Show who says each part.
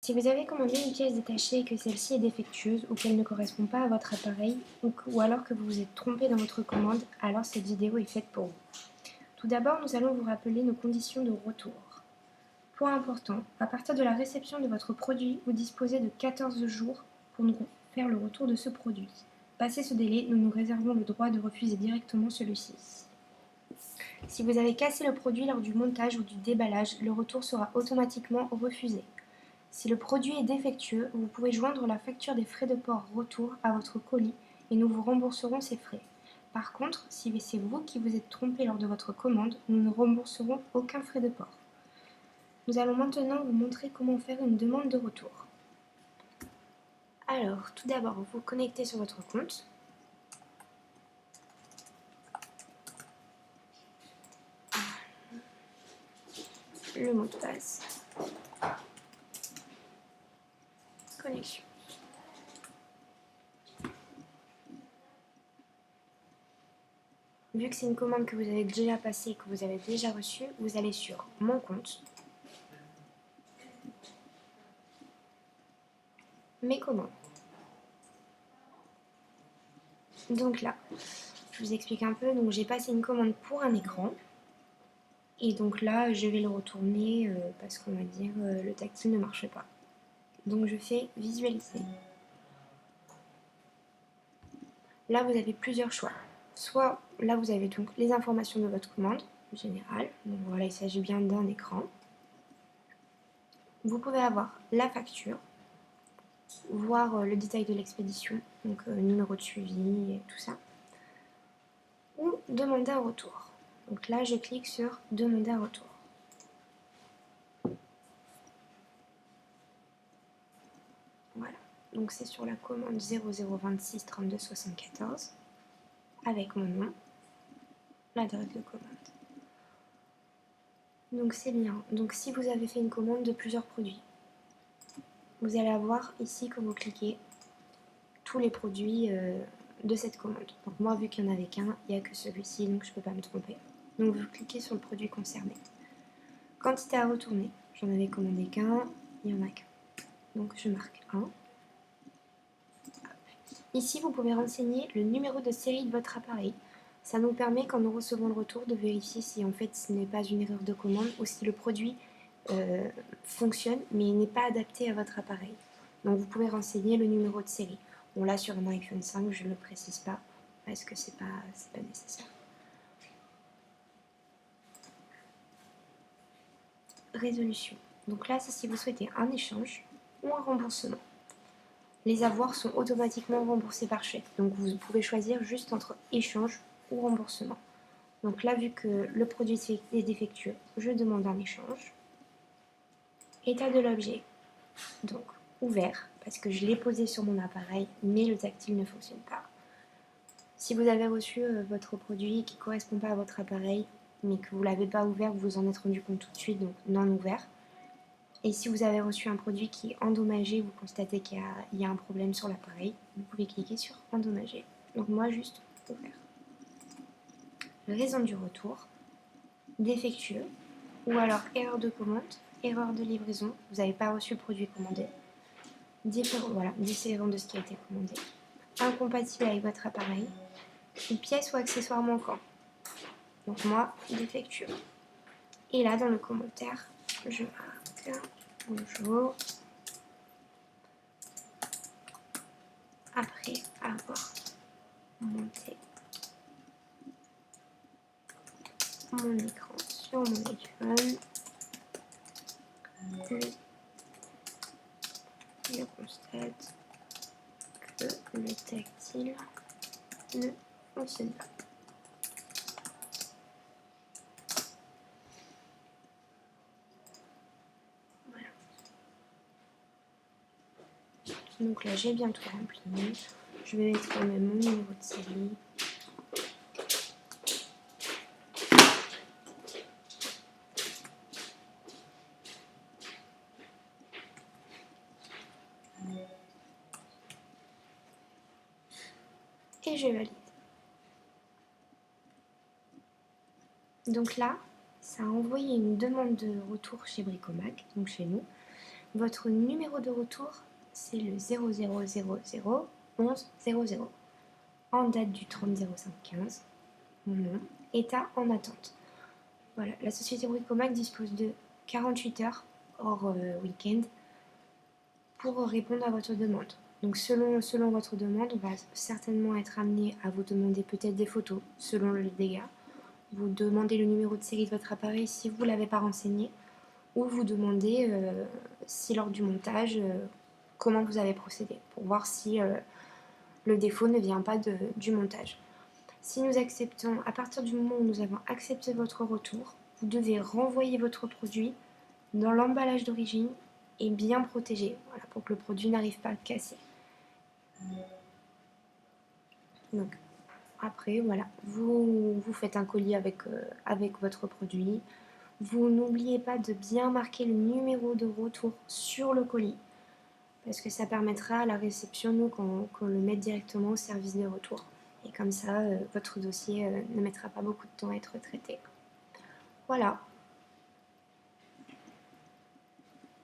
Speaker 1: Si vous avez commandé une pièce détachée et que celle-ci est défectueuse ou qu'elle ne correspond pas à votre appareil ou alors que vous vous êtes trompé dans votre commande, alors cette vidéo est faite pour vous. Tout d'abord, nous allons vous rappeler nos conditions de retour. Point important, à partir de la réception de votre produit, vous disposez de 14 jours pour nous faire le retour de ce produit. Passé ce délai, nous nous réservons le droit de refuser directement celui-ci. Si vous avez cassé le produit lors du montage ou du déballage, le retour sera automatiquement refusé. Si le produit est défectueux, vous pouvez joindre la facture des frais de port retour à votre colis et nous vous rembourserons ces frais. Par contre, si c'est vous qui vous êtes trompé lors de votre commande, nous ne rembourserons aucun frais de port. Nous allons maintenant vous montrer comment faire une demande de retour. Alors, tout d'abord, vous vous connectez sur votre compte. Le mot de passe. Connexion. Vu que c'est une commande que vous avez déjà passée et que vous avez déjà reçue, vous allez sur Mon compte, Mes commandes. Donc là, je vous explique un peu. Donc j'ai passé une commande pour un écran. Et donc là, je vais le retourner parce qu'on va dire le tactile ne marche pas. Donc je fais visualiser. Là, vous avez plusieurs choix. Soit là, vous avez donc les informations de votre commande générale. Donc voilà, il s'agit bien d'un écran. Vous pouvez avoir la facture, voir le détail de l'expédition, donc numéro de suivi et tout ça. Ou demander un retour. Donc là, je clique sur demander un retour. Voilà. Donc c'est sur la commande 0026 32 74 avec mon nom, l'adresse de commande. Donc c'est bien. Donc si vous avez fait une commande de plusieurs produits, vous allez avoir ici quand vous cliquez tous les produits de cette commande. Donc moi vu qu'il n'y en avait qu'un, il n'y a que celui-ci, donc je ne peux pas me tromper. Donc vous cliquez sur le produit concerné. Quantité à retourner, j'en avais commandé qu'un, il n'y en a qu'un. Donc je marque 1. Ici vous pouvez renseigner le numéro de série de votre appareil. Ça nous permet, quand nous recevons le retour, de vérifier si en fait ce n'est pas une erreur de commande ou si le produit fonctionne mais n'est pas adapté à votre appareil. Donc vous pouvez renseigner le numéro de série. Bon là sur un iPhone 5 je ne le précise pas parce que c'est pas nécessaire. Résolution. Donc là c'est si vous souhaitez un échange ou un remboursement. Les avoirs sont automatiquement remboursés par chèque. Donc vous pouvez choisir juste entre échange ou remboursement. Donc là, vu que le produit est défectueux, je demande un échange. État de l'objet, donc ouvert, parce que je l'ai posé sur mon appareil, mais le tactile ne fonctionne pas. Si vous avez reçu votre produit qui ne correspond pas à votre appareil, mais que vous ne l'avez pas ouvert, vous vous en êtes rendu compte tout de suite, donc non ouvert. Et si vous avez reçu un produit qui est endommagé, vous constatez qu'il y a un problème sur l'appareil, vous pouvez cliquer sur endommagé. Donc moi, juste ouvert. Raison du retour, défectueux, ou alors erreur de commande, erreur de livraison, vous n'avez pas reçu le produit commandé, différent de ce qui a été commandé, incompatible avec votre appareil, une pièce ou accessoire manquant. Donc moi, défectueux. Et là, dans le commentaire, je marque bonjour. Après avoir monté mon écran sur mon iPhone, je constate que le tactile ne fonctionne pas. Voilà. Donc là, j'ai bien tout rempli. Je vais mettre quand même mon numéro de série. Et je valide. Donc là, ça a envoyé une demande de retour chez Bricomac, donc chez nous. Votre numéro de retour, c'est le 0000 11 00. En date du 30-05-15. Mon nom. État en attente. Voilà, la société Bricomac dispose de 48 heures hors week-end pour répondre à votre demande. Donc selon votre demande, on va certainement être amené à vous demander peut-être des photos selon le dégât. Vous demandez le numéro de série de votre appareil si vous ne l'avez pas renseigné, ou vous demandez si lors du montage, comment vous avez procédé, pour voir si le défaut ne vient pas du montage. Si nous acceptons, à partir du moment où nous avons accepté votre retour, vous devez renvoyer votre produit dans l'emballage d'origine et bien protégé, voilà, pour que le produit n'arrive pas à casser. Donc après, voilà, vous faites un colis avec votre produit. Vous n'oubliez pas de bien marquer le numéro de retour sur le colis, parce que ça permettra à la réception, nous, qu'on le mette directement au service de retour. Et comme ça, votre dossier ne mettra pas beaucoup de temps à être traité. Voilà.